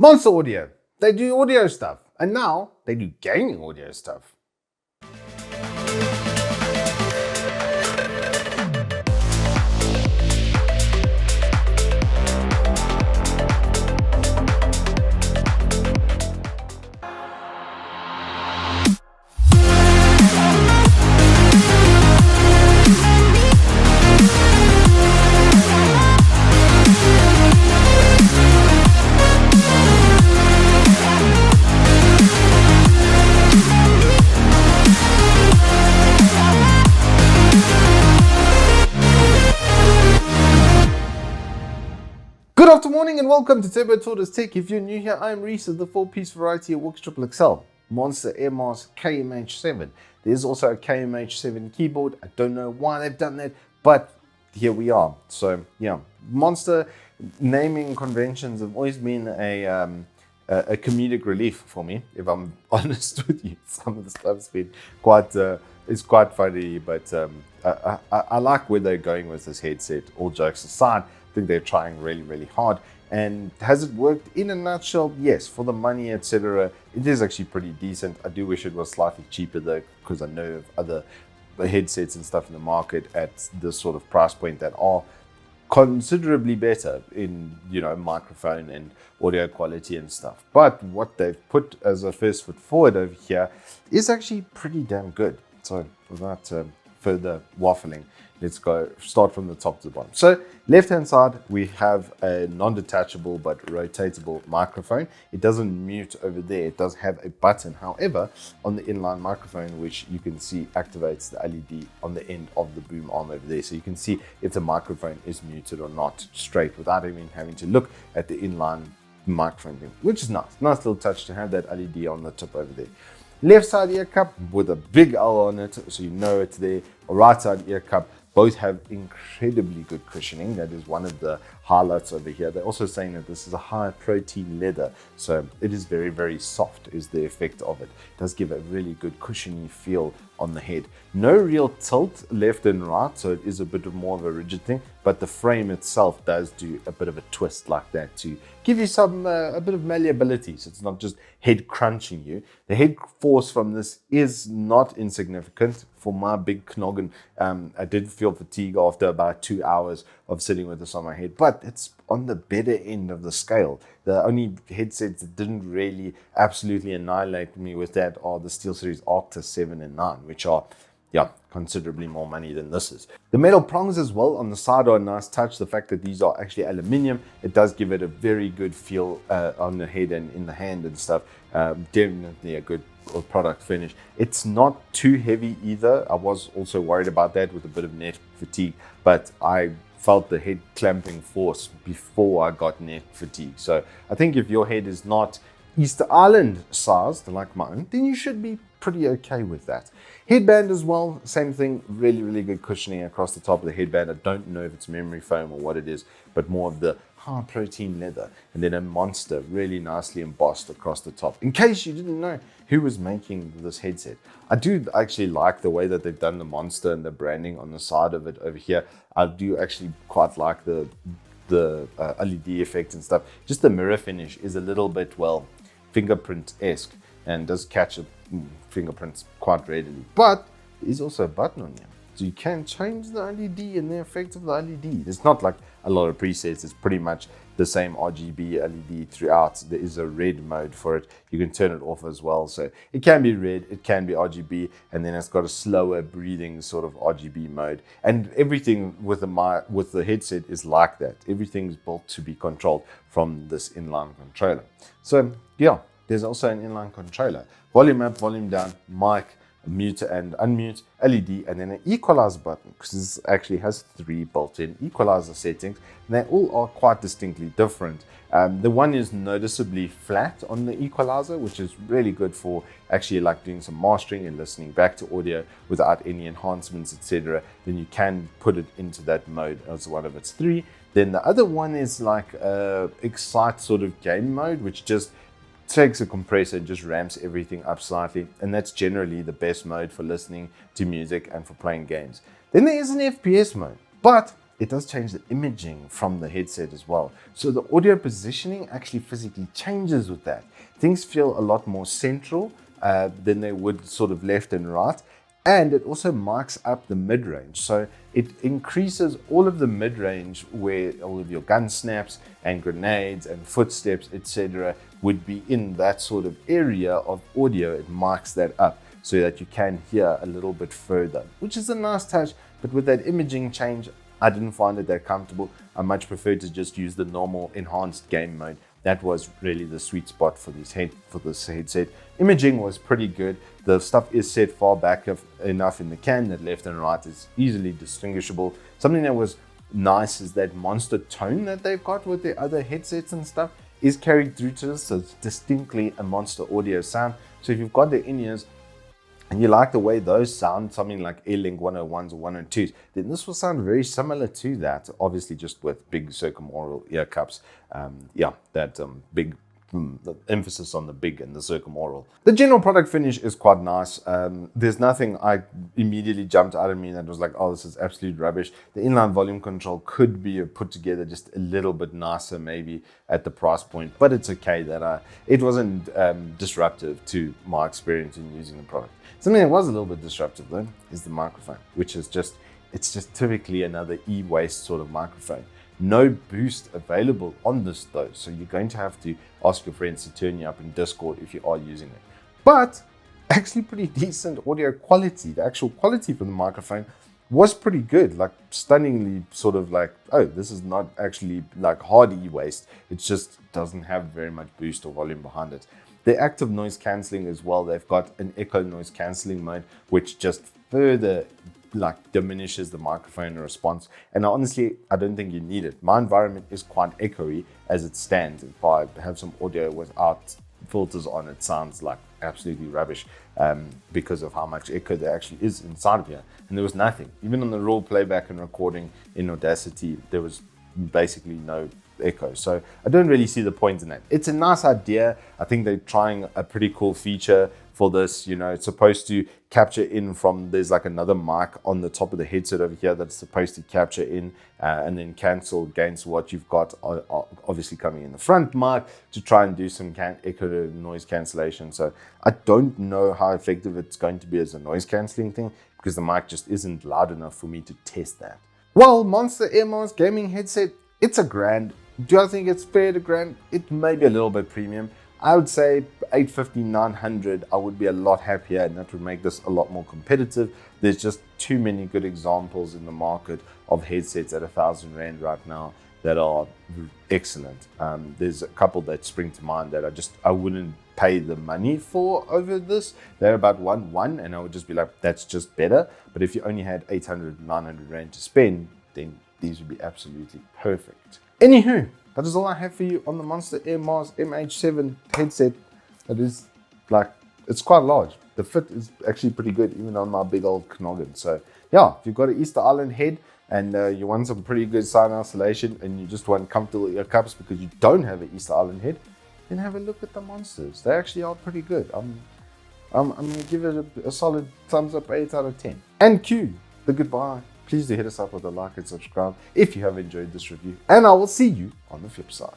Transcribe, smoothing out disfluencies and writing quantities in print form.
Monster Audio, they do audio stuff, and now they do gaming audio stuff. Good afternoon and welcome to Turbo Tortoise Tech. If you're new here, I'm Reese of the 4-piece variety of Wooks XXL, Monster Airmars KMH7. There's also a KMH7 keyboard. I don't know why they've done that, but here we are. So yeah, Monster naming conventions have always been a comedic relief for me, if I'm honest with you. Some of the stuff's been it's quite funny, but I like where they're going with this headset. All jokes aside, I think they're trying really hard. And has it worked? In a nutshell, yes. For the money, etc., it is actually pretty decent. I do wish it was slightly cheaper though, because I know of other headsets and stuff in the market at this sort of price point that are considerably better in, microphone and audio quality and stuff. But what they've put as a first foot forward over here is actually pretty damn good. So without further waffling, let's go start from the top to the bottom. So left hand side, we have a non-detachable but rotatable microphone. It doesn't mute over there. It does have a button. However, on the inline microphone, which you can see activates the LED on the end of the boom arm over there. So you can see if the microphone is muted or not straight without even having to look at the inline microphone thing, which is nice. Nice little touch to have that LED on the tip over there. Left side ear cup with a big L on it, so you know it's there. Right side ear cup, both have incredibly good cushioning. That is one of the highlights over here. They're also saying that this is a high protein leather, so it is very soft is the effect of it. It does give a really good cushiony feel on the head. No real tilt left and right, so it is a bit more of a rigid thing, but the frame itself does do a bit of a twist like that to give you some a bit of malleability, so it's not just head crunching you. The head force from this is not insignificant. For my big noggin, I did feel fatigue after about 2 hours of sitting with this on my head, but it's on the better end of the scale. The only headsets that didn't really absolutely annihilate me with that are the SteelSeries Arctis 7 and 9, which are considerably more money than this is. The metal prongs as well on the side are a nice touch. The fact that these are actually aluminium, it does give it a very good feel on the head and in the hand and stuff. Definitely a good product finish. It's not too heavy either. I was also worried about that with a bit of neck fatigue, but I felt the head clamping force before I got neck fatigue. So I think if your head is not Easter Island sized like mine, then you should be pretty okay with that. Headband as well, same thing, really good cushioning across the top of the headband. I don't know if it's memory foam or what it is, but more of the high protein leather, and then a Monster really nicely embossed across the top. In case you didn't know who was making this headset, I do actually like the way that they've done the Monster and the branding on the side of it over here. I do actually quite like the LED effect and stuff. Just the mirror finish is a little bit, well, fingerprint-esque and does catch fingerprints quite readily. But there's also a button on here, so you can change the LED and the effect of the LED. It's not like a lot of presets. It's pretty much the same RGB LED throughout. There is a red mode for it. You can turn it off as well. So it can be red, it can be RGB, and then it's got a slower breathing sort of RGB mode. And everything with the headset is like that. Everything's built to be controlled from this inline controller. So yeah, there's also an inline controller. Volume up, volume down, mic, mute and unmute, LED, and then an equalizer button, because this actually has 3 built-in equalizer settings, and they all are quite distinctly different. The one is noticeably flat on the equalizer, which is really good for actually like doing some mastering and listening back to audio without any enhancements, etc. Then you can put it into that mode as one of its 3. Then the other one is like Excite sort of game mode, which just takes a compressor and just ramps everything up slightly, and that's generally the best mode for listening to music and for playing games. Then there is an FPS mode, but it does change the imaging from the headset as well. So the audio positioning actually physically changes with that. Things feel a lot more central than they would sort of left and right. And it also marks up the mid-range. So it increases all of the mid-range where all of your gun snaps and grenades and footsteps, etc. would be in that sort of area of audio. It marks that up so that you can hear a little bit further, which is a nice touch. But with that imaging change, I didn't find it that comfortable. I much prefer to just use the normal enhanced game mode. That was really the sweet spot for this headset. Imaging was pretty good. The stuff is set far back enough in the can that left and right is easily distinguishable. Something that was nice is that monster tone that they've got with their other headsets and stuff is carried through to this. So it's distinctly a monster audio sound. So if you've got the in-ears and you like the way those sound, something like Airlink 101s or 102s, then this will sound very similar to that, obviously just with big circumaural ear cups. Big the emphasis on the big and the circumaural. The general product finish is quite nice. There's nothing I immediately jumped out of me that was like, oh, this is absolute rubbish. The inline volume control could be put together just a little bit nicer maybe at the price point, but it's okay that it wasn't disruptive to my experience in using the product. Something that was a little bit disruptive though is the microphone, which is just typically another e-waste sort of microphone. No boost available on this though, so you're going to have to ask your friends to turn you up in Discord if you are using it. But actually pretty decent audio quality. The actual quality from the microphone was pretty good, like stunningly sort of like, oh, this is not actually like hard e-waste. It just doesn't have very much boost or volume behind it. The active noise cancelling as well, they've got an echo noise cancelling mode, which just further like diminishes the microphone response. And honestly, I don't think you need it. My environment is quite echoey as it stands. If I have some audio without filters on, it sounds like absolutely rubbish because of how much echo there actually is inside of here. And there was nothing. Even on the raw playback and recording in Audacity, there was basically no echo. So I don't really see the point in that. It's a nice idea. I think they're trying a pretty cool feature for this. You know, it's supposed to capture in from, there's like another mic on the top of the headset over here that's supposed to capture in and then cancel against what you've got obviously coming in the front mic to try and do some echo noise cancellation. So I don't know how effective it's going to be as a noise cancelling thing because the mic just isn't loud enough for me to test that. Well, Monster Airmars gaming headset, it's $1,000. Do I think it's fair to $1,000? It may be a little bit premium. I would say $850, $900, I would be a lot happier, and that would make this a lot more competitive. There's just too many good examples in the market of headsets at R1,000 right now that are excellent. There's a couple that spring to mind that I wouldn't pay the money for over this. They're about 1.1, and I would just be like, that's just better. But if you only had 800, 900 Rand to spend, then these would be absolutely perfect. Anywho, that is all I have for you on the Monster Airmars KMH7 headset. That is like, it's quite large. The fit is actually pretty good, even on my big old noggin. So yeah, if you've got an Easter Island head and you want some pretty good sound isolation and you just want comfortable ear cups because you don't have an Easter Island head, then have a look at the Monsters. They actually are pretty good. I'm going to give it a solid thumbs up, 8 out of 10. And cue the goodbye. Please do hit us up with a like and subscribe if you have enjoyed this review. And I will see you on the flip side.